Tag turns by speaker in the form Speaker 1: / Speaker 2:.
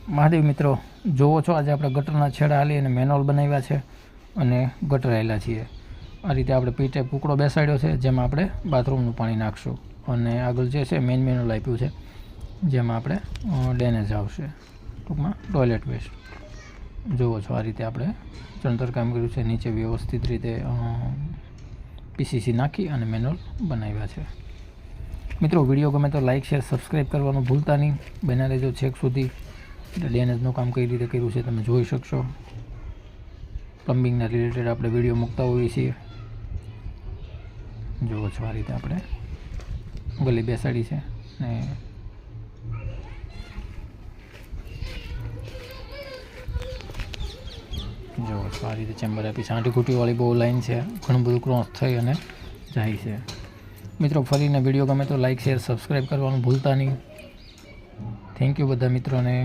Speaker 1: મહાદેવ મિત્રો, જોવો છો આજે આપણે ગટરના છેડા હાલી અને મેનોલ બનાવ્યા છે અને ગટર આવેલા છીએ. આ રીતે આપણે પીટે કૂકડો બેસાડ્યો છે, જેમાં આપણે બાથરૂમનું પાણી નાખશું. અને આગળ જે છે મેન મેનોલ આપ્યું છે, જેમાં આપણે ડેનેજ આવશે, ટૂંકમાં ટોયલેટ વેસ્ટ. જોવો છો આ રીતે આપણે ચણતર કામ કર્યું છે. નીચે વ્યવસ્થિત રીતે પીસીસી નાખી અને મેનોલ બનાવ્યા છે. મિત્રો, વિડીયો ગમે તો લાઇક શેર સબસ્ક્રાઈબ કરવાનું ભૂલતા નહીં. બન્યા રહેજો છેક સુધી. એટલે ડેનેજનું કામ કઈ રીતે કર્યું છે તમે જોઈ શકશો. પ્લમ્બિંગના રિલેટેડ આપણે વિડીયો મૂકતા હોઈએ છીએ. જુઓ છો આ રીતે આપણે ગલી બેસાડી છે ને જુઓ છો આ રીતે ચેમ્બર આપી છે. આંટીઘૂંટીવાળી બહુ લાઈન છે, ઘણું બધું ક્રોસ થઈ અને જાય છે. મિત્રો, ફરીને વિડીયો ગમે તો લાઇક શેર સબસ્ક્રાઈબ કરવાનું ભૂલતા નહીં. થેન્ક યુ બધા મિત્રોને.